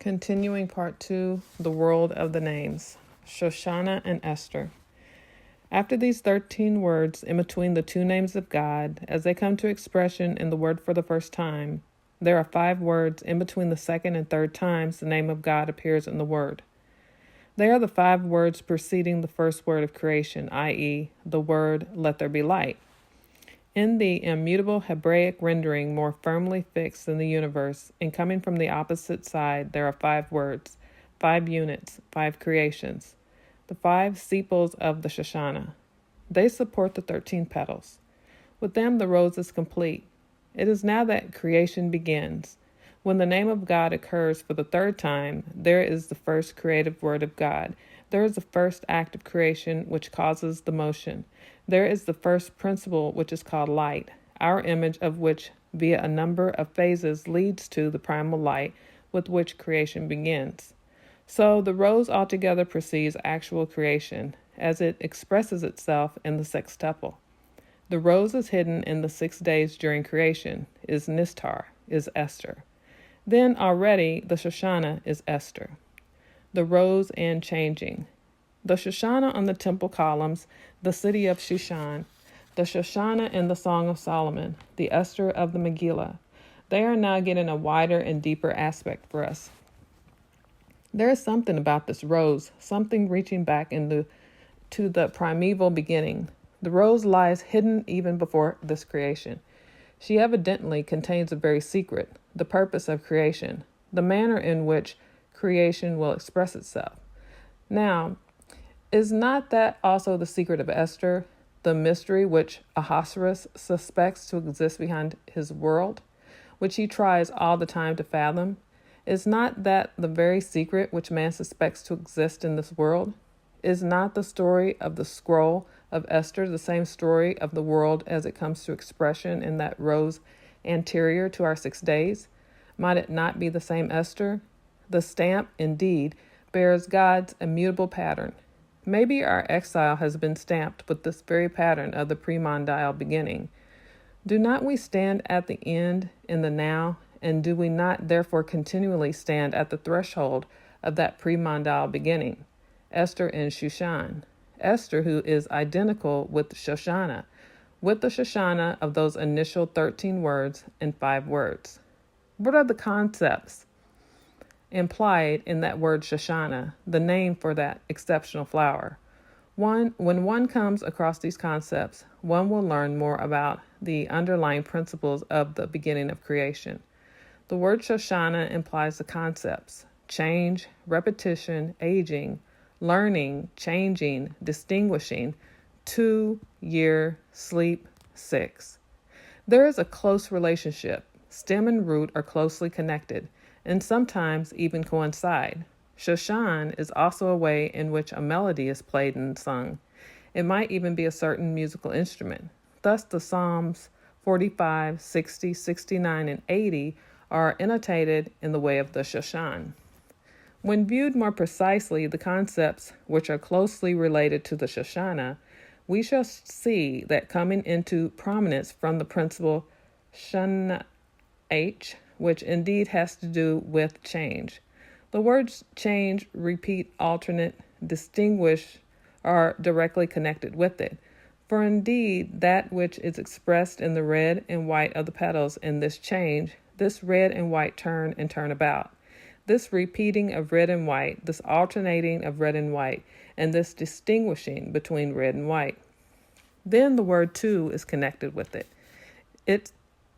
Continuing part 2, the world of the names, Shoshanah and Esther. After these 13 words in between the two names of God, as they come to expression in the word for the first time, there are 5 words in between the second and third times the name of God appears in the word. They are the 5 words preceding the first word of creation, i.e., the word, "Let there be light." In the immutable Hebraic rendering more firmly fixed in the universe, and coming from the opposite side, there are 5 words, 5 units, 5 creations, the 5 sepals of the Shoshanah. They support the 13 petals. With them, the rose is complete. It is now that creation begins. When the name of God occurs for the 3rd time, there is the first creative word of God. There is the first act of creation which causes the motion. There is the first principle which is called light, our image of which via a number of phases leads to the primal light with which creation begins. So the rose altogether precedes actual creation, as it expresses itself in the sextuple. The rose is hidden in the 6 days during creation, is Nistar, is Esther. Then already the Shoshanah is Esther. The rose and changing. The Shoshanah on the temple columns, the city of Shushan, the Shoshanah in the Song of Solomon, the Esther of the Megillah. They are now getting a wider and deeper aspect for us. There is something about this rose, something reaching back to the primeval beginning. The rose lies hidden even before this creation. She evidently contains a very secret, the purpose of creation, the manner in which creation will express itself. Now, is not that also the secret of Esther, the mystery which Ahasuerus suspects to exist behind his world, which he tries all the time to fathom? Is not that the very secret which man suspects to exist in this world? Is not the story of the scroll of Esther the same story of the world as it comes to expression in that rose anterior to our 6 days? Might it not be the same Esther? The stamp, indeed, bears God's immutable pattern. Maybe our exile has been stamped with this very pattern of the premondial beginning. Do not we stand at the end in the now, and do we not therefore continually stand at the threshold of that premondial beginning? Esther in Shushan. Esther, who is identical with Shoshanah, with the Shoshanah of those initial 13 words and 5 words. What are the concepts implied in that word Shoshanah, the name for that exceptional flower? When one comes across these concepts, one will learn more about the underlying principles of the beginning of creation. The word Shoshanah implies the concepts: change, repetition, aging, learning, changing, distinguishing, 2 year, sleep, 6. There is a close relationship. Stem and root are closely connected, and sometimes even coincide. Shoshan is also a way in which a melody is played and sung. It might even be a certain musical instrument. Thus the Psalms 45, 60, 69, and 80 are annotated in the way of the Shoshan. When viewed more precisely, the concepts which are closely related to the Shoshanah, we shall see that coming into prominence from the principle Shun H, which indeed has to do with change. The words change, repeat, alternate, distinguish are directly connected with it. For indeed, that which is expressed in the red and white of the petals in this change, this red and white turn and turn about. This repeating of red and white, this alternating of red and white, and this distinguishing between red and white. Then the word too is connected with it. It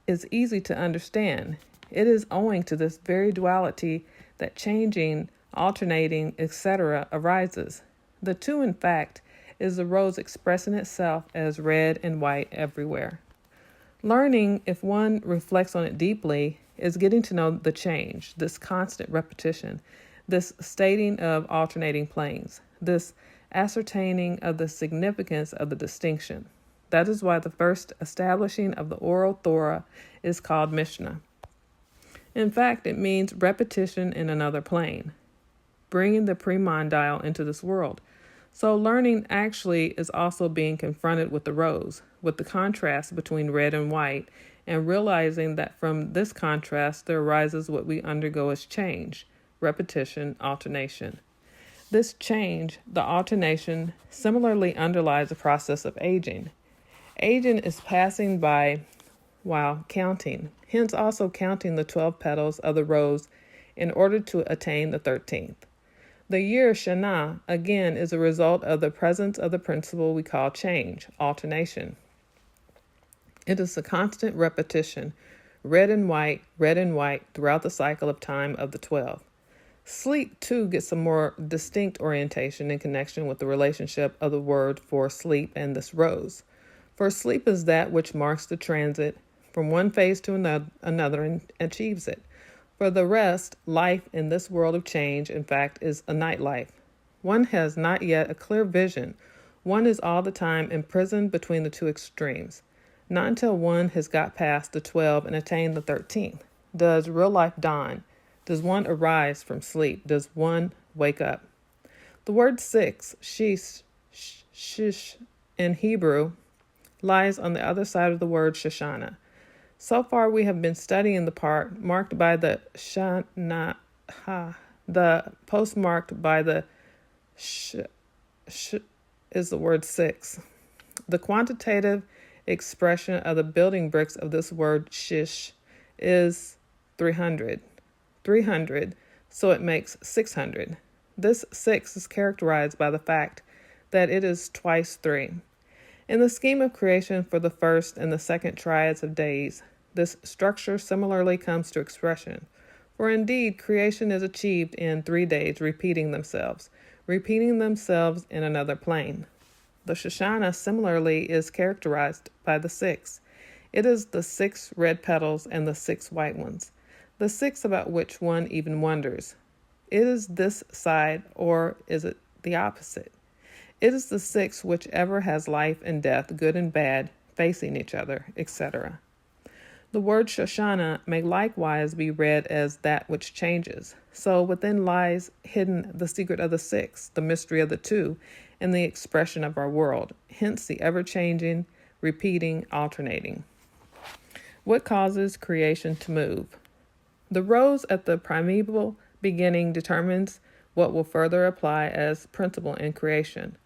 is easy to understand. It is owing to this very duality that changing, alternating, etc. arises. The two, in fact, is the rose expressing itself as red and white everywhere. Learning, if one reflects on it deeply, is getting to know the change, this constant repetition, this stating of alternating planes, this ascertaining of the significance of the distinction. That is why the first establishing of the oral Torah is called Mishnah. In fact, it means repetition in another plane, bringing the premondial into this world. So learning actually is also being confronted with the rose, with the contrast between red and white, and realizing that from this contrast there arises what we undergo as change, repetition, alternation. This change, the alternation, similarly underlies the process of aging. Aging is passing by while counting, hence also counting the 12 petals of the rose in order to attain the 13th. The year Shana, again, is a result of the presence of the principle we call change, alternation. It is a constant repetition, red and white, throughout the cycle of time of the 12. Sleep, too, gets a more distinct orientation in connection with the relationship of the word for sleep and this rose. For sleep is that which marks the transit from one phase to another and achieves it. For the rest, life in this world of change, in fact, is a night life. One has not yet a clear vision. One is all the time imprisoned between the two extremes. Not until one has got past the 12 and attained the 13th does real life dawn. Does one arise from sleep? Does one wake up? The word six, shish, in Hebrew, lies on the other side of the word Shoshanah. So far, we have been studying the part marked by the Shana, the postmarked by the is the word six. The quantitative expression of the building bricks of this word shish is 300. 300, so it makes 600. This 6 is characterized by the fact that it is twice 3. In the scheme of creation for the first and the second triads of days, this structure similarly comes to expression. For indeed, creation is achieved in 3 days, repeating themselves in another plane. The Shoshanah similarly is characterized by the 6. It is the 6 red petals and the 6 white ones. The 6 about which one even wonders. It is this side, or is it the opposite? It is the 6 whichever has life and death, good and bad, facing each other, etc. The word Shoshanah may likewise be read as that which changes. So within lies hidden the secret of the 6, the mystery of the 2, and the expression of our world, hence the ever-changing, repeating, alternating. What causes creation to move? The rose at the primeval beginning determines what will further apply as principle in creation.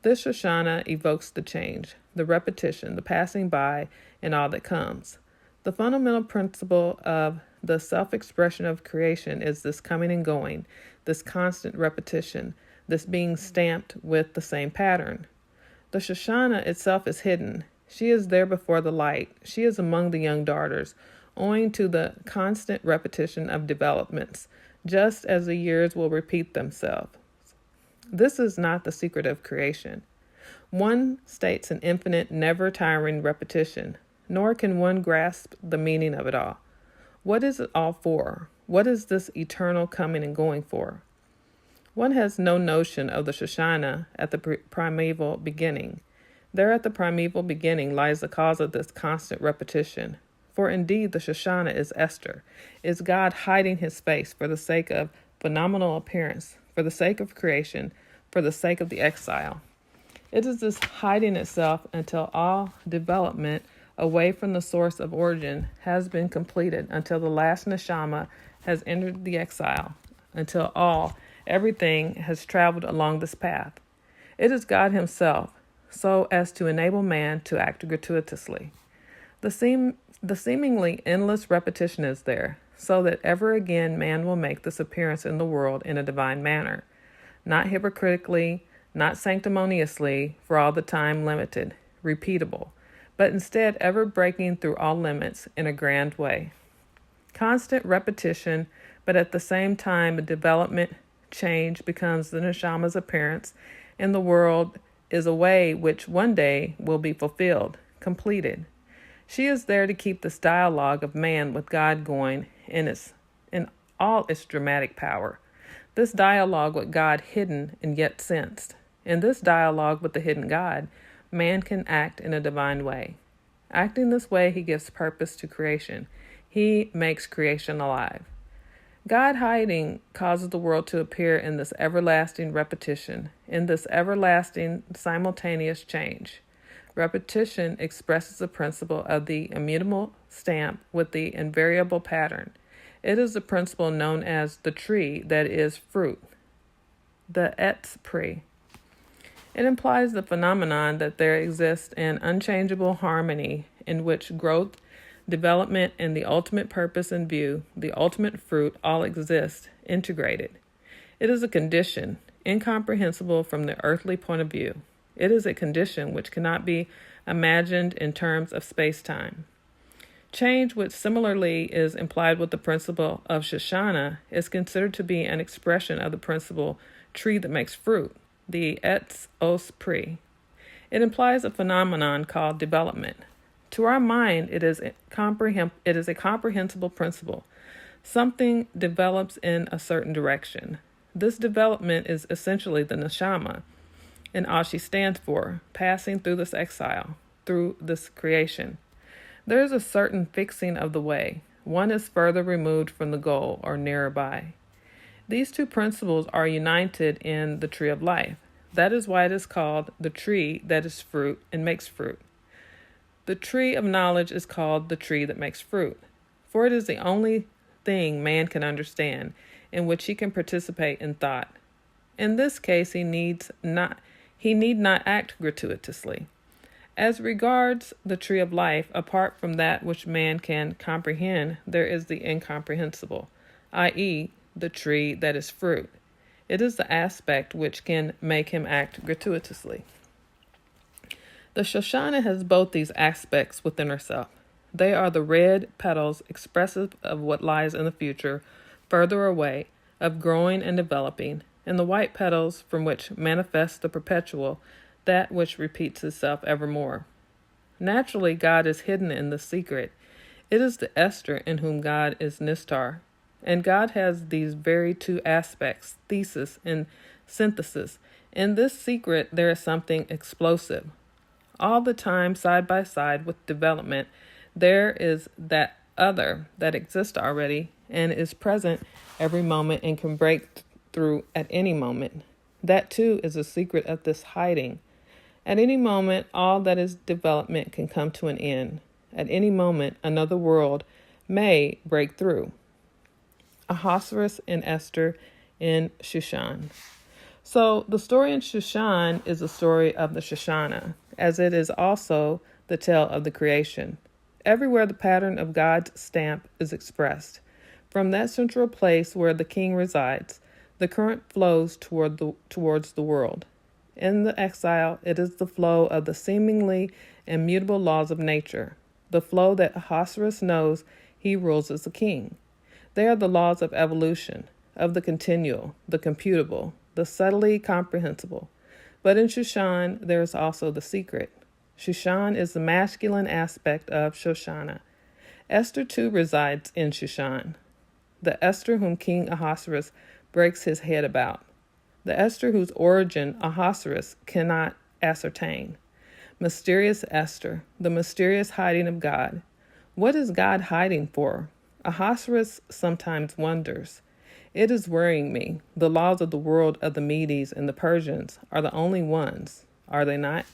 This Shoshanah evokes the change, the repetition, the passing by, and all that comes. The fundamental principle of the self-expression of creation is this coming and going, this constant repetition, this being stamped with the same pattern. The Shoshanah itself is hidden. She is there before the light. She is among the young daughters, owing to the constant repetition of developments, just as the years will repeat themselves. This is not the secret of creation. One states an infinite, never-tiring repetition, nor can one grasp the meaning of it all. What is it all for? What is this eternal coming and going for? One has no notion of the Shoshanah at the primeval beginning. There at the primeval beginning lies the cause of this constant repetition. For indeed the Shoshanah is Esther, is God hiding his face for the sake of phenomenal appearance, for the sake of creation, for the sake of the exile. It is this hiding itself until all development away from the source of origin has been completed, until the last neshama has entered the exile, until everything has traveled along this path. It is God himself, so as to enable man to act gratuitously. The seemingly endless repetition is there, so that ever again man will make this appearance in the world in a divine manner, not hypocritically, not sanctimoniously, for all the time limited, repeatable, but instead ever breaking through all limits in a grand way. Constant repetition, but at the same time a development, change becomes the neshama's appearance in the world is a way which one day will be fulfilled, completed. She is there to keep this dialogue of man with God going in all its dramatic power. This dialogue with God hidden and yet sensed. In this dialogue with the hidden God, man can act in a divine way. Acting this way, he gives purpose to creation. He makes creation alive. God hiding causes the world to appear in this everlasting repetition, in this everlasting simultaneous change. Repetition expresses the principle of the immutable stamp with the invariable pattern. It is the principle known as the tree that is fruit, the etz pri. It implies the phenomenon that there exists an unchangeable harmony in which growth, development, and the ultimate purpose in view, the ultimate fruit, all exist, integrated. It is a condition, incomprehensible from the earthly point of view. It is a condition which cannot be imagined in terms of space-time. Change, which similarly is implied with the principle of Shoshanah, is considered to be an expression of the principle tree that makes fruit, the etz os pri. It implies a phenomenon called development. To our mind, it is a comprehensible principle. Something develops in a certain direction. This development is essentially the neshama, and all she stands for, passing through this exile, through this creation. There is a certain fixing of the way. One is further removed from the goal or nearer by. These two principles are united in the tree of life. That is why it is called the tree that is fruit and makes fruit. The tree of knowledge is called the tree that makes fruit, for it is the only thing man can understand, in which he can participate in thought. In this case, he need not act gratuitously. As regards the tree of life, apart from that which man can comprehend, there is the incomprehensible, i.e., the tree that is fruit. It is the aspect which can make him act gratuitously. The Shoshanah has both these aspects within herself. They are the red petals expressive of what lies in the future, further away, of growing and developing, and the white petals from which manifests the perpetual, that which repeats itself evermore. Naturally, God is hidden in the secret. It is the Esther in whom God is Nistar. And God has these very two aspects, thesis and synthesis. In this secret, there is something explosive. All the time, side by side with development, there is that other that exists already and is present every moment and can break through at any moment. That too is a secret of this hiding. At any moment, all that is development can come to an end. At any moment, another world may break through. Ahasuerus and Esther in Shushan. So the story in Shushan is the story of the Shoshanah, as it is also the tale of the creation. Everywhere the pattern of God's stamp is expressed. From that central place where the king resides, the current flows towards the world. In the exile, it is the flow of the seemingly immutable laws of nature, the flow that Ahasuerus knows he rules as a king. They are the laws of evolution, of the continual, the computable, the subtly comprehensible. But in Shushan, there is also the secret. Shushan is the masculine aspect of Shoshanah. Esther too resides in Shushan, the Esther whom King Ahasuerus breaks his head about, the Esther whose origin Ahasuerus cannot ascertain. Mysterious Esther, the mysterious hiding of God. What is God hiding for? Ahasuerus sometimes wonders. It is worrying me. The laws of the world of the Medes and the Persians are the only ones, are they not?